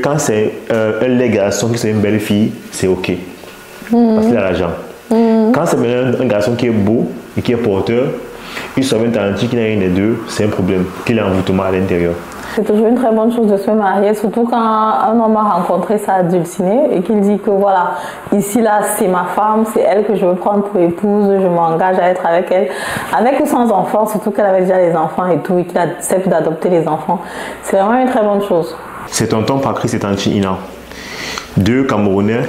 quand c'est un laid garçon qui c'est une belle fille, c'est ok. Parce qu'il a l'argent. Quand c'est un garçon qui est beau et qui est porteur, il soit un talentueux qui n'a rien des deux, c'est un problème. Qu'il a un envoûtement à l'intérieur. C'est toujours une très bonne chose de se marier, surtout quand un homme a rencontré sa dulcinée et qu'il dit que voilà, ici là c'est ma femme, c'est elle que je veux prendre pour épouse, je m'engage à être avec elle, avec ou sans enfants, surtout qu'elle avait déjà les enfants et tout, et qu'il accepte d'adopter les enfants. C'est vraiment une très bonne chose. C'est tonton Patrice et tante Ina, deux Camerounais.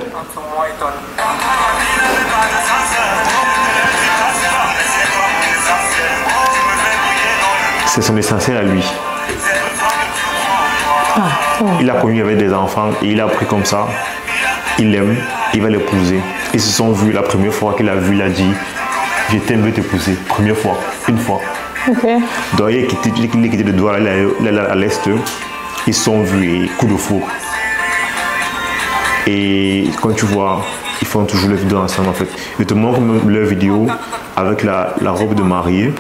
C'est son essentiel à lui. Il a connu avec des enfants et il a pris comme ça. Il l'aime, il va l'épouser. Ils se sont vus la première fois qu'il a vu, il a dit je t'aime, je vais t'épouser. Première fois, une fois. Okay. Donc il a quitté le doigt à l'est. Ils se sont vus et coup de foudre. Et quand tu vois, ils font toujours les vidéos ensemble en fait. Je te montre leur vidéo avec la robe de mariée.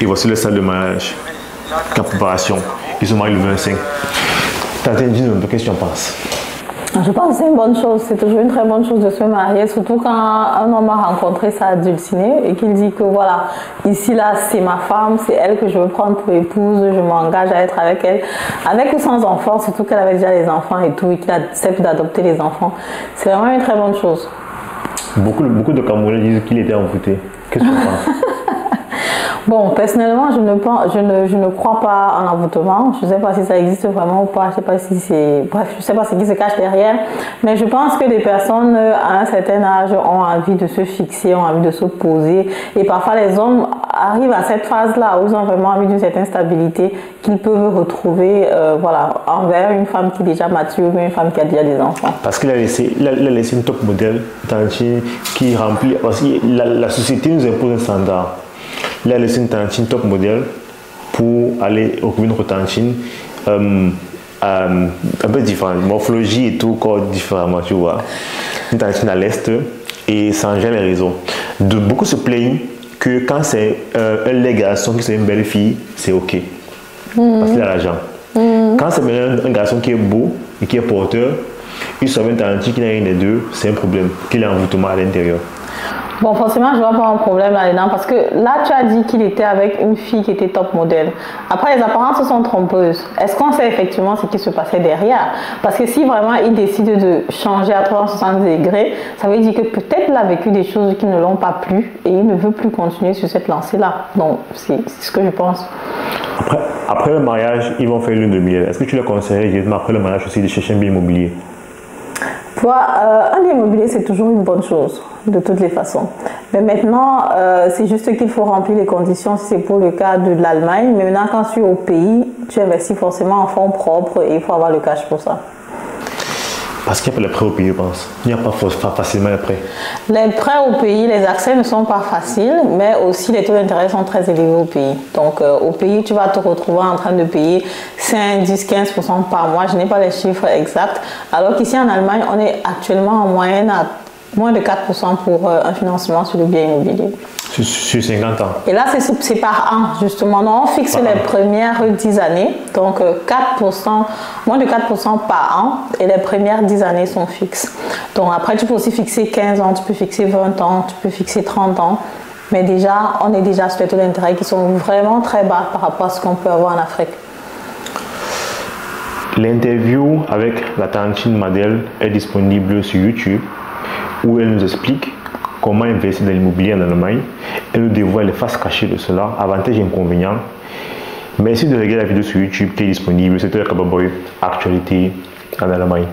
Et voici le salle de mariage. La préparation. Ils sont mariés le 25. Tante, dis-nous un peu, qu'est-ce que tu en penses? Je pense que c'est une bonne chose. C'est toujours une très bonne chose de se marier, surtout quand un homme a rencontré sa dulcinée et qu'il dit que voilà, ici là c'est ma femme, c'est elle que je veux prendre pour épouse, je m'engage à être avec elle, avec ou sans enfants, surtout qu'elle avait déjà les enfants et tout, et qu'il accepte d'adopter les enfants. C'est vraiment une très bonne chose. Beaucoup de Camerounais disent qu'il était envoûté. Qu'est-ce que tu en penses? Bon, personnellement, je ne crois pas en envoûtement. Je ne sais pas si ça existe vraiment ou pas. Je ne sais pas si c'est... Bref, je ne sais pas ce qui se cache derrière. Mais je pense que les personnes à un certain âge ont envie de se fixer, ont envie de se poser. Et parfois, les hommes arrivent à cette phase-là où ils ont vraiment envie d'une certaine stabilité qu'ils peuvent retrouver voilà, envers une femme qui est déjà mature ou une femme qui a déjà des enfants. Parce qu'il a laissé une top modèle, Tantine, qui remplit... Parce que la société nous impose un standard. Il a laissé une tantine top modèle pour aller occuper une autre tantine un peu différente, morphologie et tout, corps différemment, tu vois. Une tantine à l'est et sans jamais les raisons. Beaucoup se plaignent que quand c'est un laid garçon qui c'est une belle fille, c'est ok. Parce qu'il a l'argent. Quand c'est un garçon qui est beau et qui est porteur, il soit un tantine qui n'a rien des deux, c'est un problème. Qu'il a un envoûtement à l'intérieur. Bon, forcément, je ne vois pas un problème là-dedans parce que là, tu as dit qu'il était avec une fille qui était top modèle. Après, les apparences sont trompeuses. Est-ce qu'on sait effectivement ce qui se passait derrière? Parce que si vraiment il décide de changer à 360 degrés, ça veut dire que peut-être il a vécu des choses qui ne l'ont pas plu et il ne veut plus continuer sur cette lancée-là. Donc, c'est ce que je pense. Après le mariage, ils vont faire lune de miel. Est-ce que tu leur conseillerais, après le mariage aussi, de chercher un bien immobilier? Tu vois, un bien immobilier, c'est toujours une bonne chose, de toutes les façons. Mais maintenant, c'est juste qu'il faut remplir les conditions, si c'est pour le cas de l'Allemagne. Mais maintenant, quand tu es au pays, tu investis forcément en fonds propres et il faut avoir le cash pour ça. Parce qu'il n'y a pas les prêts au pays, je pense. Il n'y a pas facilement les prêts. Les prêts au pays, les accès ne sont pas faciles, mais aussi les taux d'intérêt sont très élevés au pays. Donc, au pays, tu vas te retrouver en train de payer 5, 10, 15% par mois. Je n'ai pas les chiffres exacts. Alors qu'ici, en Allemagne, on est actuellement en moyenne à moins de 4% pour un financement sur le bien immobilier. Sur 50 ans. Et là, c'est par an, justement. Donc, on fixe les premières 10 années. Donc, 4%, moins de 4% par an. Et les premières 10 années sont fixes. Donc, après, tu peux aussi fixer 15 ans, tu peux fixer 20 ans, tu peux fixer 30 ans. Mais déjà, on est déjà sur les taux d'intérêt qui sont vraiment très bas par rapport à ce qu'on peut avoir en Afrique. L'interview avec la tantine Madel est disponible sur YouTube, où elle nous explique comment investir dans l'immobilier en Allemagne. Elle nous dévoile les faces cachées de cela, avantages et inconvénients. Merci de regarder la vidéo sur YouTube qui est disponible. C'était le Kababoy, actualité en Allemagne.